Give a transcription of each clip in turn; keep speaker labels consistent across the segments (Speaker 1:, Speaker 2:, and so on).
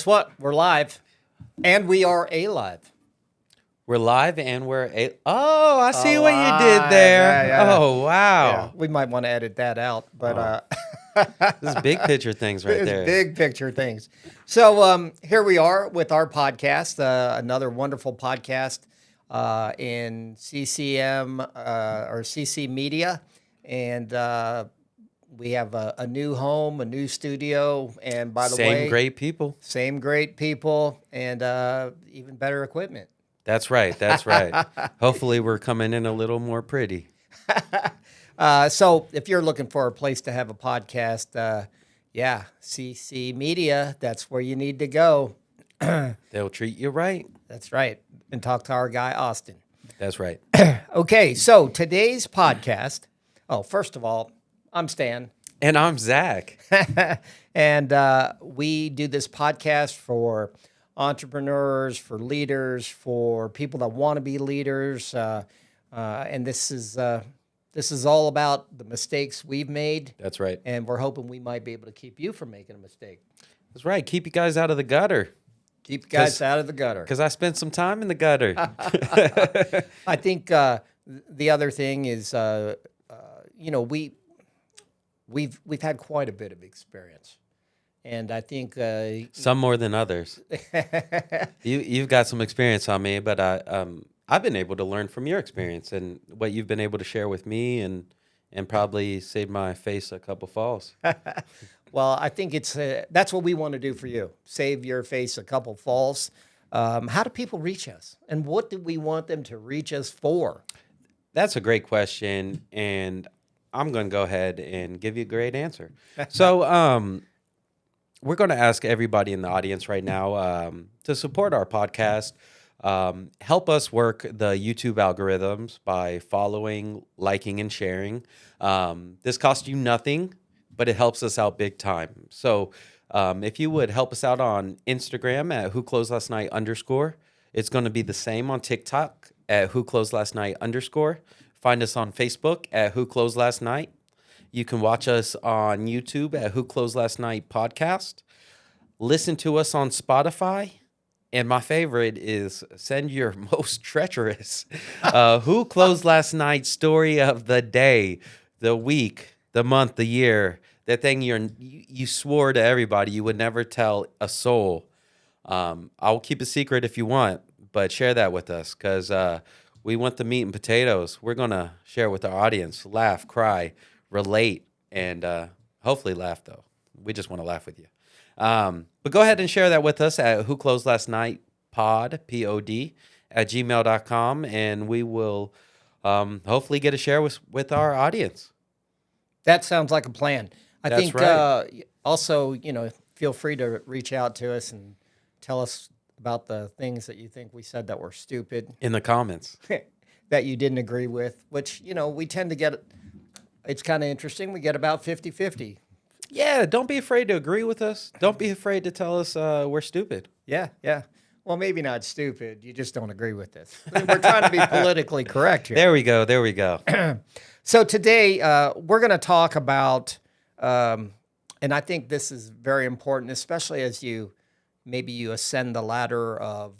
Speaker 1: Guess what? We're live, and we are alive.
Speaker 2: We're live and Oh, I see what you did there.
Speaker 1: Yeah.
Speaker 2: Oh, wow.
Speaker 1: Yeah, we might want to edit that out, but
Speaker 2: This is big picture things right
Speaker 1: it's
Speaker 2: there.
Speaker 1: big picture things. So here we are with our podcast, another wonderful podcast in CCM or CC Media, and we have a new home, a new studio, and by the way, same great people, and even better equipment.
Speaker 2: That's right. That's right. Hopefully we're coming in a little more pretty.
Speaker 1: So if you're looking for a place to have a podcast, CC Media, that's where you need to go.
Speaker 2: They'll treat you right.
Speaker 1: That's right. And talk to our guy, Austin.
Speaker 2: That's right.
Speaker 1: Okay, so today's podcast, first of all, I'm Stan.
Speaker 2: And I'm Zach.
Speaker 1: And we do this podcast for entrepreneurs, for leaders, for people that want to be leaders. And this is all about the mistakes we've made.
Speaker 2: That's right.
Speaker 1: And we're hoping we might be able to keep you from making a mistake.
Speaker 2: That's right. Keep you guys out of the gutter.
Speaker 1: Keep you guys out of the gutter.
Speaker 2: Because I spent some time in the gutter.
Speaker 1: I think the other thing is, we've had quite a bit of experience. And I think
Speaker 2: some more than others. You've got some experience on me, but I've been able to learn from your experience and what you've been able to share with me, and probably save my face a couple falls.
Speaker 1: Well, I think that's what we want to do for you. Save your face a couple falls. How do people reach us, and what do we want them to reach us for?
Speaker 2: That's a great question, and I'm going to go ahead and give you a great answer. So, we're going to ask everybody in the audience right now to support our podcast. Help us work the YouTube algorithms by following, liking, and sharing. This costs you nothing, but it helps us out big time. So if you would help us out on Instagram at whoclosedlastnight_. It's going to be the same on TikTok at whoclosedlastnight_. Find us on Facebook at whoclosedlastnight. You can watch us on YouTube at Who Closed Last Night Podcast. Listen to us on Spotify. And my favorite is send your most treacherous Who Closed Last Night story of the day, the week, the month, the year, that thing you swore to everybody you would never tell a soul. I'll keep a secret if you want, but share that with us because we want the meat and potatoes. We're going to share with our audience, laugh, cry, relate, and hopefully laugh, though. We just want to laugh with you. But go ahead and share that with us at whoclosedlastnightpod, Pod, at gmail.com, and we will hopefully get a share with our audience.
Speaker 1: That sounds like a plan.
Speaker 2: That's
Speaker 1: think
Speaker 2: right.
Speaker 1: Also, feel free to reach out to us and tell us about the things that you think we said that were stupid.
Speaker 2: In the comments.
Speaker 1: That you didn't agree with, which, we tend to get. It's kind of interesting. We get about 50-50.
Speaker 2: Yeah, don't be afraid to agree with us. Don't be afraid to tell us we're stupid.
Speaker 1: Yeah. Well, maybe not stupid. You just don't agree with this. We're trying to be politically correct here.
Speaker 2: There we go.
Speaker 1: So today we're going to talk about, and I think this is very important, especially as you ascend the ladder of,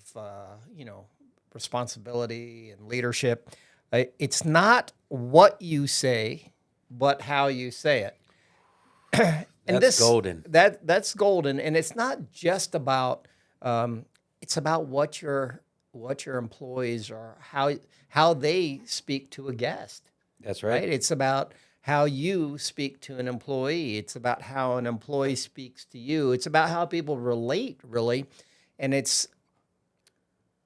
Speaker 1: responsibility and leadership. It's not what you say, but how you say it. And
Speaker 2: that's golden.
Speaker 1: That's golden, and it's not just about. It's about what your employees are, how they speak to a guest.
Speaker 2: That's right.
Speaker 1: It's about how you speak to an employee. It's about how an employee speaks to you. It's about how people relate, really, and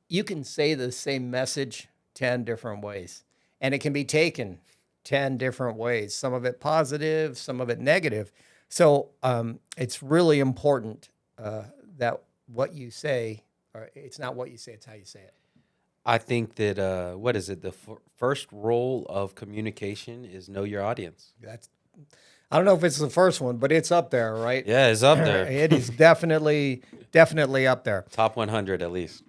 Speaker 1: you can say the same message 10 different ways, and it can be taken 10 different ways, some of it positive, some of it negative. So it's really important that what you say, or it's not what you say, it's how you say it.
Speaker 2: I think that, the first rule of communication is know your audience.
Speaker 1: I don't know if it's the first one, but it's up there, right?
Speaker 2: Yeah, it's up there.
Speaker 1: It is definitely up there.
Speaker 2: Top 100 at least.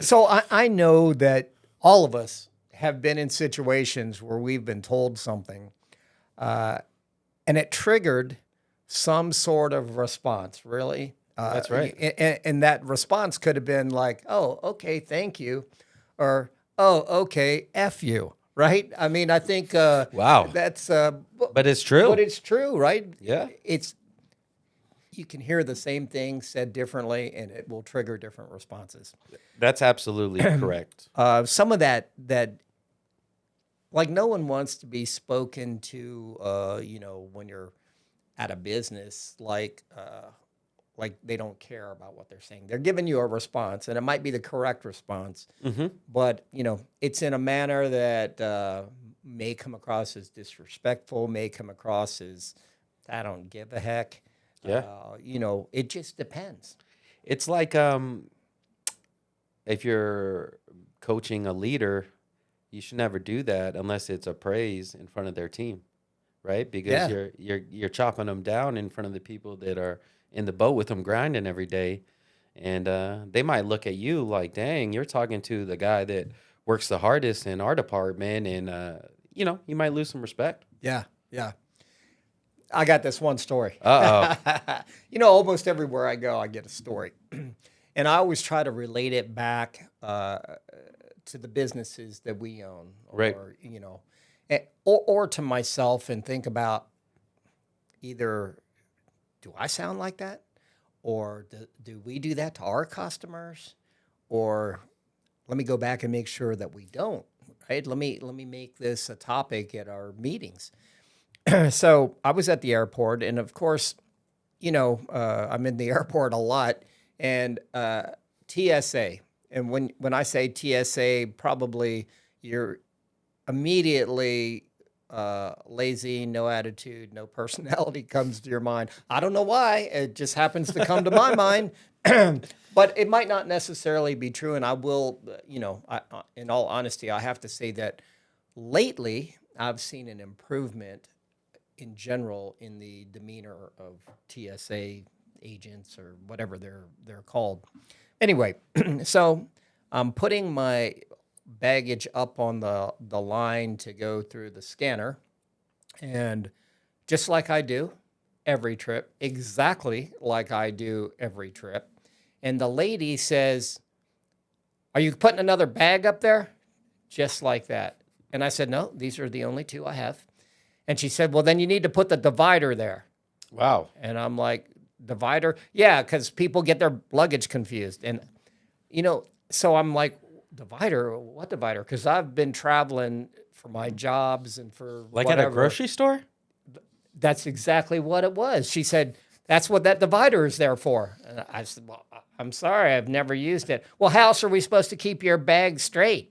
Speaker 1: So I know that all of us have been in situations where we've been told something, and it triggered some sort of response, really.
Speaker 2: That's right.
Speaker 1: And that response could have been like, oh, okay, thank you. Or, oh, okay, F you, right? I mean, I think
Speaker 2: Wow.
Speaker 1: that's,
Speaker 2: But it's true.
Speaker 1: but it's true, right?
Speaker 2: Yeah.
Speaker 1: You can hear the same thing said differently, and it will trigger different responses.
Speaker 2: That's absolutely correct.
Speaker 1: Some of that, like no one wants to be spoken to, when you're at a business, like they don't care about what they're saying. They're giving you a response, and it might be the correct response, but it's in a manner that may come across as disrespectful, may come across as I don't give a heck.
Speaker 2: Yeah.
Speaker 1: It just depends.
Speaker 2: It's like if you're coaching a leader, you should never do that unless it's a praise in front of their team, right? Because you're chopping them down in front of the people that are in the boat with them grinding every day, and they might look at you like, "Dang, you're talking to the guy that works the hardest in our department," and you might lose some respect.
Speaker 1: Yeah, yeah. I got this one story.
Speaker 2: Uh-oh.
Speaker 1: Almost everywhere I go, I get a story. And I always try to relate it back to the businesses that we own. Or,
Speaker 2: Right.
Speaker 1: or to myself and think about either, do I sound like that? Or do we do that to our customers? Or let me go back and make sure that we don't, right? Let me make this a topic at our meetings. So I was at the airport, and of course, I'm in the airport a lot, and TSA. And when I say TSA, probably you're immediately lazy, no attitude, no personality comes to your mind. I don't know why. It just happens to come to my mind. But it might not necessarily be true. And I will, in all honesty, I have to say that lately I've seen an improvement in general in the demeanor of TSA agents or whatever they're called. Anyway, so I'm putting my baggage up on the line to go through the scanner, and just like I do every trip, exactly like I do every trip, and the lady says, "Are you putting another bag up there?" Just like that. And I said, "No, these are the only two I have." And she said, "Well, then you need to put the divider there."
Speaker 2: Wow.
Speaker 1: And I'm like, "Divider?" Yeah, because people get their luggage confused. And, so I'm like, "Divider? What divider?" Because I've been traveling for my jobs and for
Speaker 2: Like
Speaker 1: whatever.
Speaker 2: at a grocery store?
Speaker 1: That's exactly what it was. She said, "That's what that divider is there for." And I said, "Well, I'm sorry, I've never used it." "Well, how else are we supposed to keep your bag straight?"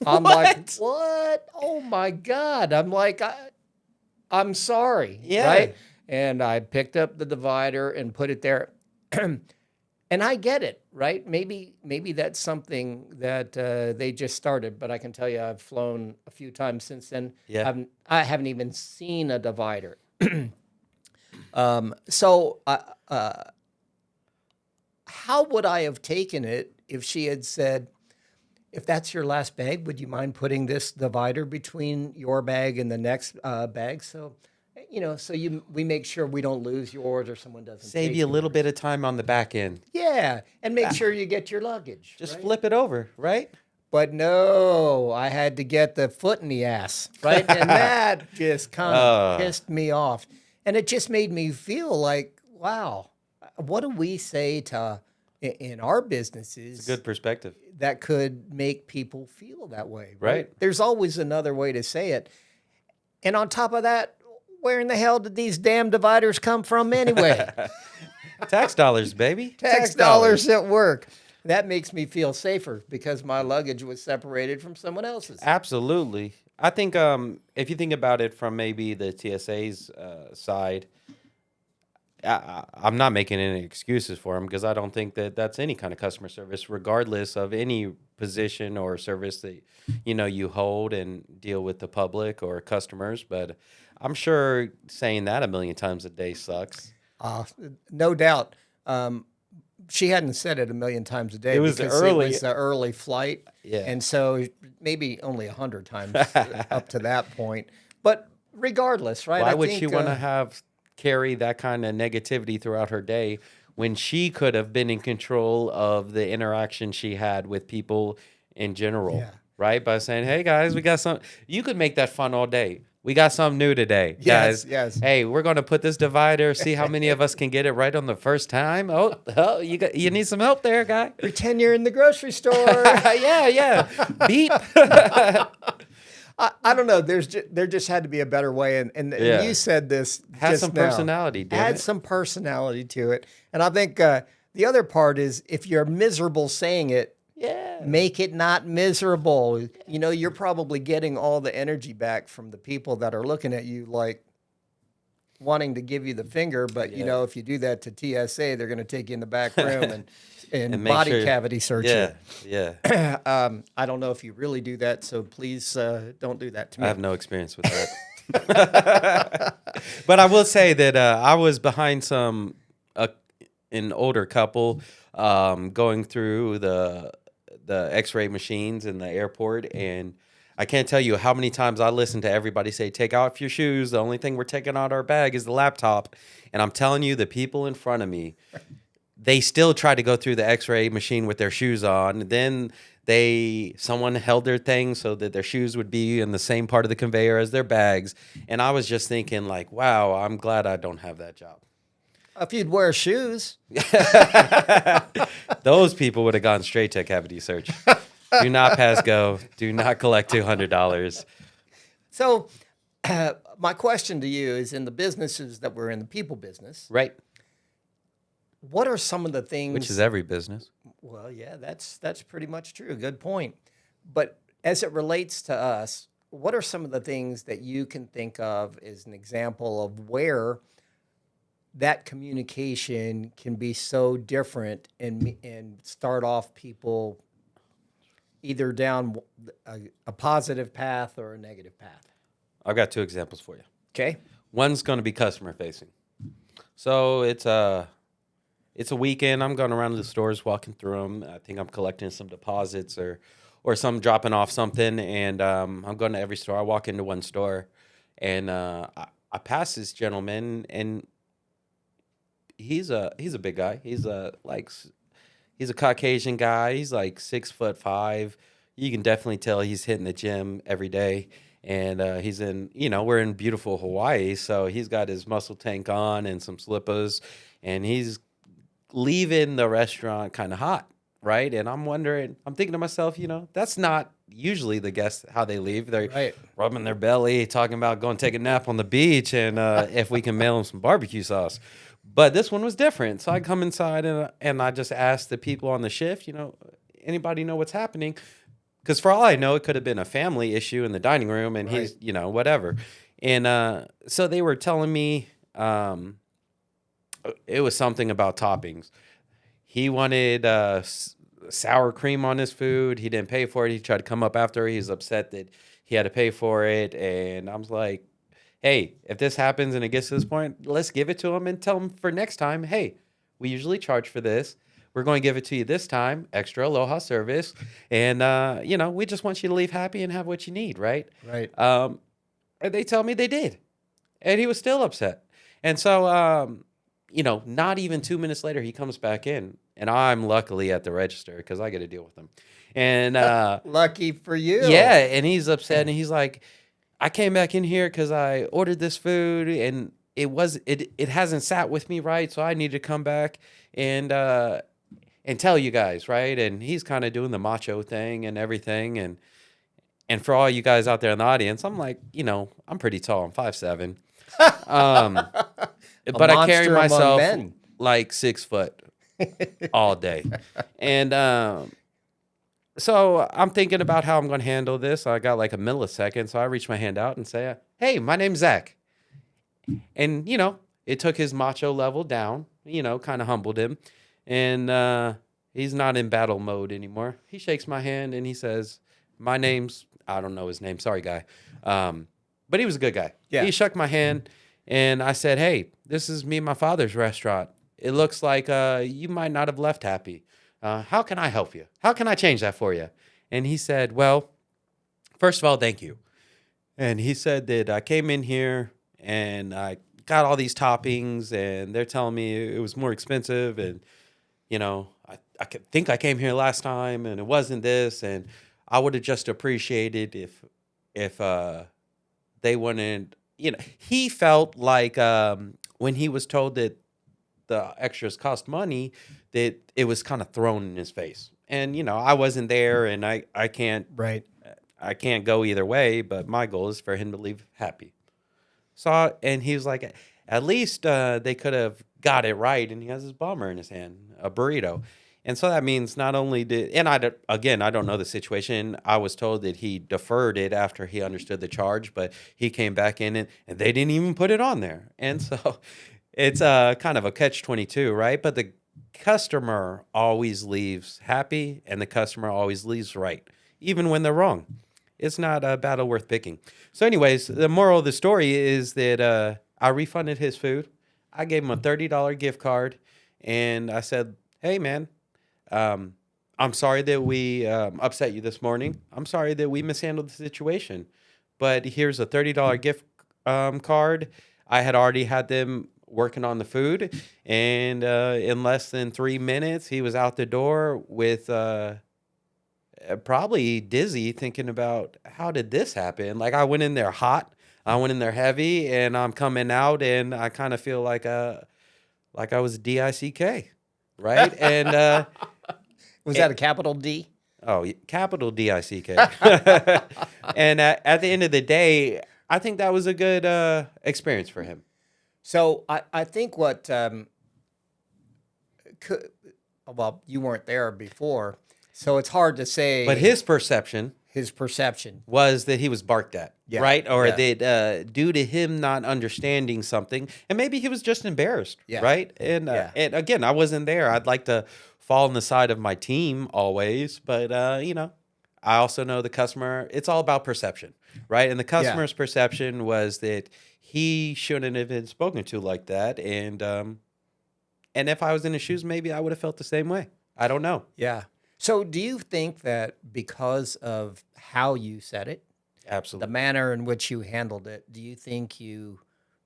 Speaker 1: I'm like, "What? Oh, my God." I'm like, I'm sorry,
Speaker 2: Yeah.
Speaker 1: right? And I picked up the divider and put it there. And I get it, right? Maybe that's something that they just started, but I can tell you I've flown a few times since then.
Speaker 2: Yeah.
Speaker 1: I haven't even seen a divider. So how would I have taken it if she had said, "If that's your last bag, would you mind putting this divider between your bag and the next bag?" So, we make sure we don't lose yours or someone doesn't
Speaker 2: Save
Speaker 1: take
Speaker 2: you a little
Speaker 1: yours.
Speaker 2: bit of time on the back end.
Speaker 1: Yeah, and make sure you get your luggage.
Speaker 2: Just
Speaker 1: right?
Speaker 2: flip it over, right?
Speaker 1: But no, I had to get the foot in the ass, right? And that just kind of pissed me off. And it just made me feel like, wow, what do we say in our businesses?
Speaker 2: It's a good perspective.
Speaker 1: That could make people feel that way,
Speaker 2: Right.
Speaker 1: There's always another way to say it. And on top of that, where in the hell did these damn dividers come from anyway?
Speaker 2: Tax dollars, baby.
Speaker 1: Tax dollars at work. That makes me feel safer because my luggage was separated from someone else's.
Speaker 2: Absolutely. I think if you think about it from maybe the TSA's side, I'm not making any excuses for them because I don't think that that's any kind of customer service, regardless of any position or service that you hold and deal with the public or customers. But I'm sure saying that a million times a day sucks.
Speaker 1: No doubt. She hadn't said it a million times a day.
Speaker 2: It was
Speaker 1: because
Speaker 2: early.
Speaker 1: It was the early flight.
Speaker 2: Yeah.
Speaker 1: And so maybe only 100 times up to that point. But regardless, right?
Speaker 2: Why
Speaker 1: I
Speaker 2: would
Speaker 1: think,
Speaker 2: she want to have carry that kind of negativity throughout her day when she could have been in control of the interaction she had with people in general,
Speaker 1: Yeah.
Speaker 2: right? By saying, hey, guys, we got some. You could make that fun all day. We got something new today,
Speaker 1: Yes,
Speaker 2: guys.
Speaker 1: yes.
Speaker 2: Hey, we're going to put this divider, see how many of us can get it right on the first time. Oh, you need some help there, guy.
Speaker 1: Pretend you're in the grocery store.
Speaker 2: Yeah. Beep.
Speaker 1: I don't know. There just had to be a better way, and
Speaker 2: Yeah.
Speaker 1: you said this
Speaker 2: Had
Speaker 1: just
Speaker 2: some
Speaker 1: now.
Speaker 2: personality, damn
Speaker 1: Add
Speaker 2: it.
Speaker 1: some personality to it, and I think the other part is if you're miserable saying it,
Speaker 2: Yeah.
Speaker 1: make it not miserable. You know, you're probably getting all the energy back from the people that are looking at you like wanting to give you the finger, but you know, if you do that to TSA, they're going to take you in the back room and
Speaker 2: make
Speaker 1: body
Speaker 2: sure-
Speaker 1: cavity search
Speaker 2: Yeah.
Speaker 1: you. I don't know if you really do that, so please don't do that to me.
Speaker 2: I have no experience with that. But I will say that I was behind an older couple going through the X-ray machines in the airport, and I can't tell you how many times I listened to everybody say, "Take off your shoes. The only thing we're taking out our bag is the laptop." And I'm telling you, the people in front of me, they still try to go through the X-ray machine with their shoes on. Then someone held their thing so that their shoes would be in the same part of the conveyor as their bags. And I was just thinking, like, wow, I'm glad I don't have that job.
Speaker 1: If you'd wear shoes.
Speaker 2: Those people would have gone straight to a cavity search. Do not pass go. Do not collect $200.
Speaker 1: So my question to you is, in the businesses that we're in, the people business,
Speaker 2: Right.
Speaker 1: what are some of the things?
Speaker 2: Which is every business.
Speaker 1: Well, yeah, that's pretty much true. Good point. But as it relates to us, what are some of the things that you can think of as an example of where that communication can be so different and start off people either down a positive path or a negative path?
Speaker 2: I've got two examples for you.
Speaker 1: Okay.
Speaker 2: One's going to be customer facing. So it's a weekend. I'm going around the stores, walking through them. I think I'm collecting some deposits or some dropping off something. And I'm going to every store. I walk into one store, and I pass this gentleman, and he's a big guy. He's a Caucasian guy. He's like 6'5". You can definitely tell he's hitting the gym every day. And he's we're in beautiful Hawaii, so he's got his muscle tank on and some slippers, and he's leaving the restaurant kind of hot, right? And I'm thinking to myself, that's not usually the guests how they leave. They're
Speaker 1: Right.
Speaker 2: rubbing their belly, talking about going to take a nap on the beach, and if we can mail them some barbecue sauce. But this one was different. So I come inside and I just asked the people on the shift, anybody know what's happening? Because for all I know, it could have been a family issue in the dining room, and
Speaker 1: Right.
Speaker 2: he's, whatever. And so they were telling me it was something about toppings. He wanted sour cream on his food. He didn't pay for it. He tried to come up after. He's upset that he had to pay for it. And I was like, hey, if this happens and it gets to this point, let's give it to him and tell him for next time, hey, we usually charge for this. We're going to give it to you this time, extra aloha service. And, we just want you to leave happy and have what you need, right?
Speaker 1: Right.
Speaker 2: And they tell me they did. And he was still upset. And so, not even 2 minutes later, he comes back in. And I'm luckily at the register because I get to deal with him. And
Speaker 1: Lucky for you.
Speaker 2: yeah, and he's upset. And he's like, I came back in here because I ordered this food and it hasn't sat with me right. So I need to come back and tell you guys, right? And he's kind of doing the macho thing and everything. And for all you guys out there in the audience, I'm like, I'm pretty tall. I'm 5'7". But I carry
Speaker 1: monster among
Speaker 2: myself
Speaker 1: men.
Speaker 2: like 6 foot all day. And so I'm thinking about how I'm going to handle this. I got like a millisecond. So I reach my hand out and say, hey, my name's Zach. And, it took his macho level down, kind of humbled him. And he's not in battle mode anymore. He shakes my hand and he says, my name's, I don't know his name. Sorry, guy. But he was a good guy.
Speaker 1: Yeah.
Speaker 2: He shook my hand and I said, hey, this is me and my father's restaurant. It looks like you might not have left happy. How can I help you? How can I change that for you? And he said, well, first of all, thank you. And he said that I came in here and I got all these toppings, and they're telling me it was more expensive, and think I came here last time, and it wasn't this, and I would have just appreciated if they wouldn't. He felt like when he was told that the extras cost money, that it was kind of thrown in his face. And I wasn't there, and I can't
Speaker 1: Right.
Speaker 2: I can't go either way. But my goal is for him to leave happy. So, and he was like, at least they could have got it right. And he has his bomber in his hand, a burrito. And so that means not only I don't know the situation. I was told that he deferred it after he understood the charge, but he came back in and they didn't even put it on there. And so it's kind of a catch-22, right? But the customer always leaves happy, and the customer always leaves right, even when they're wrong. It's not a battle worth picking. So anyways, the moral of the story is that I refunded his food. I gave him a $30 gift card, and I said, hey, man, I'm sorry that we upset you this morning. I'm sorry that we mishandled the situation. But here's a $30 gift card. I had already had them working on the food, and in less than 3 minutes, he was out the door with probably dizzy, thinking about how did this happen? Like, I went in there hot, I went in there heavy, and I'm coming out, and I kind of feel like I was DICK, right? And
Speaker 1: Was that a capital D?
Speaker 2: oh, capital DICK. And at the end of the day, I think that was a good experience for him.
Speaker 1: So I think what well, you weren't there before, so it's hard to say.
Speaker 2: But his perception
Speaker 1: was
Speaker 2: that he was barked at,
Speaker 1: Yeah,
Speaker 2: right? Or
Speaker 1: yeah.
Speaker 2: that due to him not understanding something, and maybe he was just embarrassed,
Speaker 1: Yeah.
Speaker 2: right? And
Speaker 1: Yeah.
Speaker 2: and again, I wasn't there. I'd like to fall on the side of my team always, but I also know the customer. It's all about perception, right? And the customer's perception was that he shouldn't have been spoken to like that, and if I was in his shoes, maybe I would have felt the same way. I don't know.
Speaker 1: Yeah. So do you think that because of how you said it, the
Speaker 2: Absolutely.
Speaker 1: manner in which you handled it, do you think you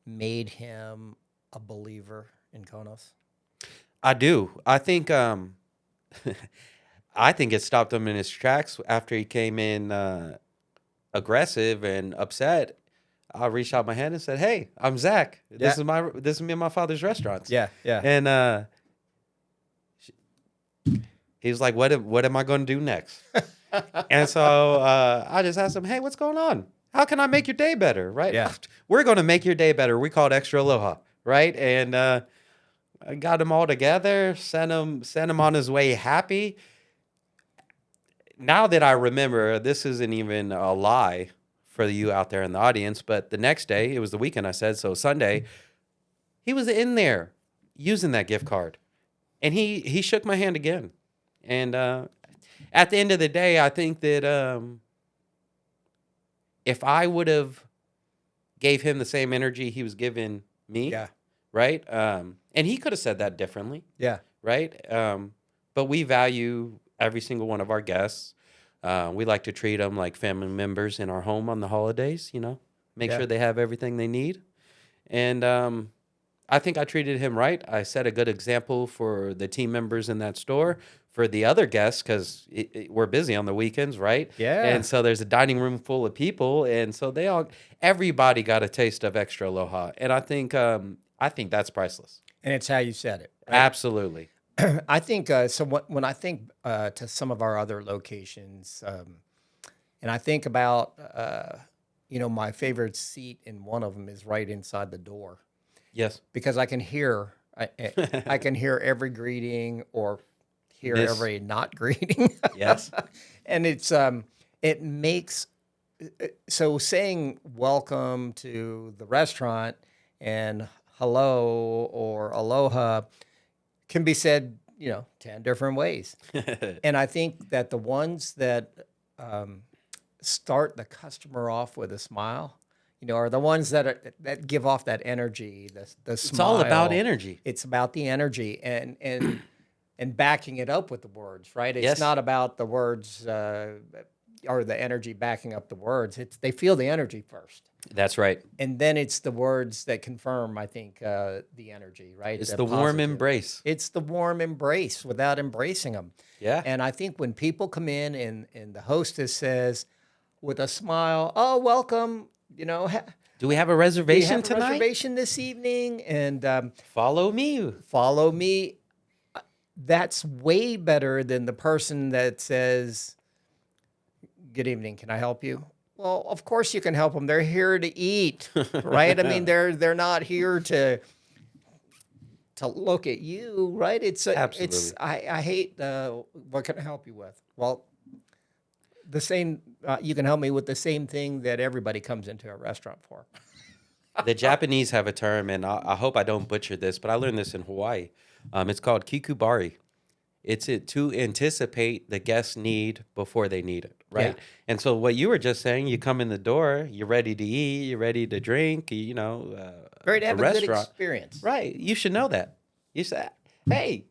Speaker 1: made him a believer in Konos?
Speaker 2: I do. I think I think it stopped him in his tracks after he came in aggressive and upset. I reached out my hand and said, "Hey, I'm Zach. This is me and my father's restaurants."
Speaker 1: Yeah, yeah.
Speaker 2: And he was like, "What am I going to do next?" And so I just asked him, "Hey, what's going on? How can I make your day better?" Right?
Speaker 1: Yeah.
Speaker 2: We're going to make your day better. We call it Extra Aloha, right? And I got him all together, sent him on his way happy. Now that I remember, this isn't even a lie for you out there in the audience, but the next day, it was the weekend, I said, so Sunday, he was in there using that gift card. And he shook my hand again. And at the end of the day, I think that if I would have gave him the same energy he was giving me,
Speaker 1: Yeah.
Speaker 2: right? And he could have said that differently,
Speaker 1: Yeah.
Speaker 2: right? But we value every single one of our guests. We like to treat them like family members in our home on the holidays, make
Speaker 1: Yeah.
Speaker 2: sure they have everything they need. And I think I treated him right. I set a good example for the team members in that store, for the other guests, because we're busy on the weekends, right?
Speaker 1: Yeah.
Speaker 2: And so there's a dining room full of people, and so everybody got a taste of Extra Aloha, and I think that's priceless.
Speaker 1: And it's how you said it. Right?
Speaker 2: Absolutely.
Speaker 1: I think so. When I think to some of our other locations, and I think about my favorite seat in one of them is right inside the door
Speaker 2: Yes.
Speaker 1: because I can hear I can hear every greeting or hear
Speaker 2: Miss.
Speaker 1: every not greeting.
Speaker 2: Yes.
Speaker 1: And it makes so saying welcome to the restaurant and hello or aloha can be said 10 different ways. And I think that the ones that start the customer off with a smile are the ones that give off that energy, the smile.
Speaker 2: It's all about energy.
Speaker 1: It's about the energy and backing it up with the words, right? It's
Speaker 2: Yes.
Speaker 1: not about the words or the energy backing up the words. They feel the energy first.
Speaker 2: That's right.
Speaker 1: And then it's the words that confirm, I think, the energy, right?
Speaker 2: It's the warm
Speaker 1: positive.
Speaker 2: embrace.
Speaker 1: It's the warm embrace without embracing them.
Speaker 2: Yeah.
Speaker 1: And I think when people come in and the hostess says with a smile, "Oh, welcome,"
Speaker 2: Do we have a
Speaker 1: "Do you
Speaker 2: reservation
Speaker 1: have a
Speaker 2: tonight?
Speaker 1: reservation this evening?" And
Speaker 2: Follow me.
Speaker 1: follow me. That's way better than the person that says, "Good evening, can I help you?" Well, of course you can help them. They're here to eat, right? I mean, they're not here to look at you, right?
Speaker 2: Absolutely.
Speaker 1: I hate what can I help you with? Well, the same you can help me with the same thing that everybody comes into a restaurant for.
Speaker 2: The Japanese have a term, and I hope I don't butcher this, but I learned this in Hawaii. It's called kikubari. It's to anticipate the guest's need before they need it, right?
Speaker 1: Yeah.
Speaker 2: And so what you were just saying, you come in the door, you're ready to eat, you're ready to drink,
Speaker 1: Ready to
Speaker 2: a
Speaker 1: have a good
Speaker 2: restaurant.
Speaker 1: experience.
Speaker 2: Right. You should know that. You say, hey,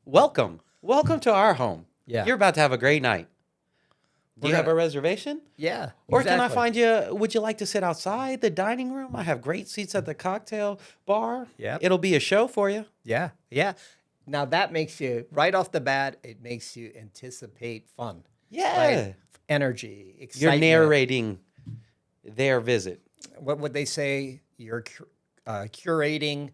Speaker 2: welcome. Welcome to our home.
Speaker 1: Yeah.
Speaker 2: You're about to have a great night. Do you have a reservation?
Speaker 1: Yeah.
Speaker 2: Or can I
Speaker 1: exactly.
Speaker 2: find you, would you like to sit outside the dining room? I have great seats at the cocktail bar.
Speaker 1: Yep.
Speaker 2: It'll be a show for you.
Speaker 1: Yeah. Yeah. Now that makes you, right off the bat, it makes you anticipate fun.
Speaker 2: Yeah.
Speaker 1: Right? Energy,
Speaker 2: You're
Speaker 1: excitement.
Speaker 2: narrating their visit
Speaker 1: What would they say? You're curating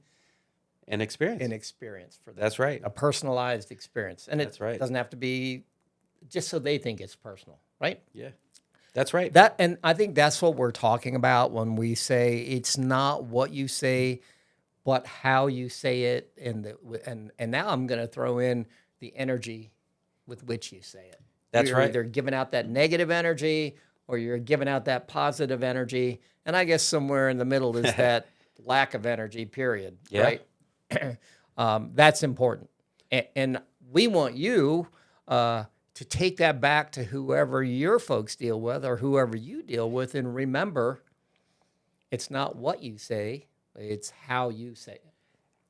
Speaker 2: and experience.
Speaker 1: an experience for them.
Speaker 2: That's right.
Speaker 1: A personalized experience. And
Speaker 2: That's right.
Speaker 1: doesn't have to be just so they think it's personal, right?
Speaker 2: Yeah. That's right.
Speaker 1: And I think that's what we're talking about when we say it's not what you say, but how you say it. And now I'm going to throw in the energy with which you say it.
Speaker 2: That's
Speaker 1: You're
Speaker 2: right.
Speaker 1: either giving out that negative energy or you're giving out that positive energy. And I guess somewhere in the middle is that lack of energy, period.
Speaker 2: Yeah.
Speaker 1: Right? That's important. And we want you to take that back to whoever your folks deal with or whoever you deal with. And remember, it's not what you say, it's how you say it.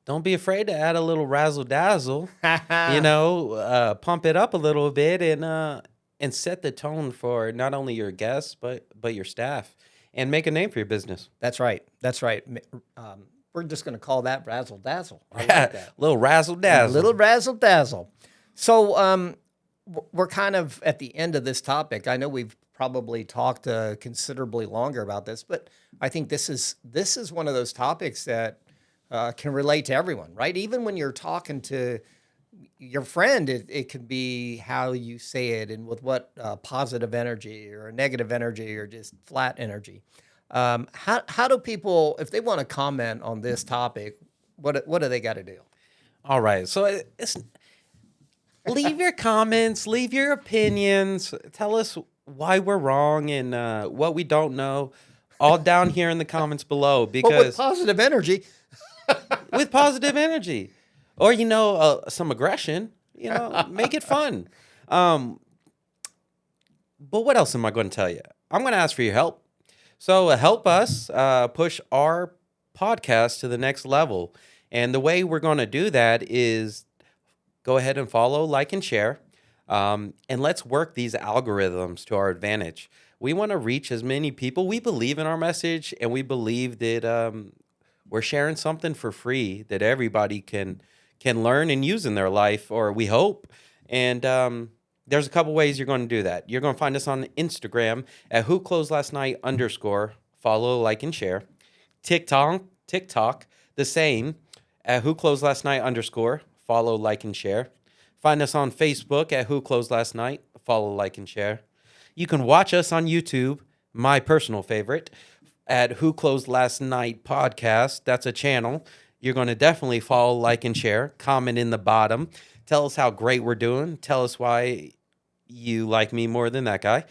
Speaker 2: Don't be afraid to add a little razzle dazzle. Pump it up a little bit and set the tone for not only your guests but your staff, and make a name for your business.
Speaker 1: That's right. That's right. We're just going to call that razzle dazzle. I like that.
Speaker 2: Little razzle dazzle.
Speaker 1: Little razzle dazzle. So we're kind of at the end of this topic. I know we've probably talked considerably longer about this, but I think this is one of those topics that can relate to everyone, right? Even when you're talking to your friend, it can be how you say it and with what positive energy or negative energy or just flat energy. How do people, if they want to comment on this topic, what do they got to do?
Speaker 2: All right. So leave your comments, leave your opinions, tell us why we're wrong and what we don't know, all down here in the comments below.
Speaker 1: But
Speaker 2: Because
Speaker 1: with positive energy,
Speaker 2: with positive energy, or some aggression, make it fun. But what else am I going to tell you? I'm going to ask for your help. So help us push our podcast to the next level. And the way we're going to do that is go ahead and follow, like, and share. And let's work these algorithms to our advantage. We want to reach as many people. We believe in our message, and we believe that we're sharing something for free that everybody can learn and use in their life, or we hope. And there's a couple ways you're going to do that. You're going to find us on Instagram at whoclosedlastnight_. Follow, like, and share. TikTok, the same, at whoclosedlastnight_. Follow, like, and share. Find us on Facebook at whoclosedlastnight. Follow, like, and share. You can watch us on YouTube, my personal favorite, at Who Closed Last Night Podcast. That's a channel. You're going to definitely follow, like, and share. Comment in the bottom. Tell us how great we're doing. Tell us why you like me more than that guy.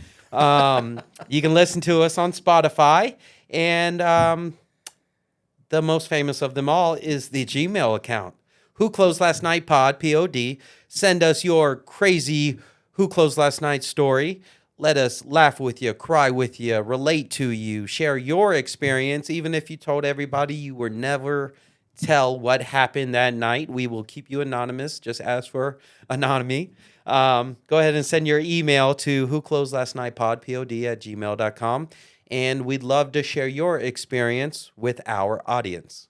Speaker 2: You can listen to us on Spotify. And the most famous of them all is the Gmail account. Who Closed Last Night Pod, P-O-D. Send us your crazy Who Closed Last Night story. Let us laugh with you, cry with you, relate to you, share your experience, even if you told everybody you were never tell what happened that night, we will keep you anonymous. Just ask for anonymity. Go ahead and send your email to whoclosedlastnightpod, P-O-D, @gmail.com. And we'd love to share your experience with our audience.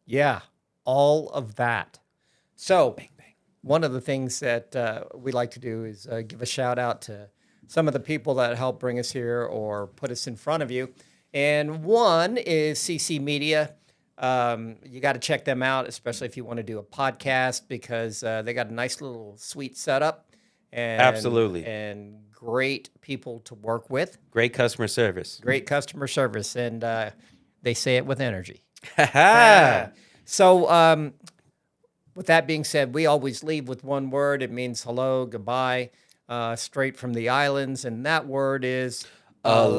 Speaker 1: Yeah, all of that. So, one of the things that we like to do is give a shout out to some of the people that help bring us here or put us in front of you. And one is CC Media. You got to check them out, especially if you want to do a podcast, because they got a nice little sweet setup. And,
Speaker 2: Absolutely.
Speaker 1: And great people to work with.
Speaker 2: Great customer service.
Speaker 1: Great customer service. And they say it with energy.
Speaker 2: Ha
Speaker 1: So, with that being said, we always leave with one word. It means hello, goodbye, straight from the islands. And that word is
Speaker 2: Aloha.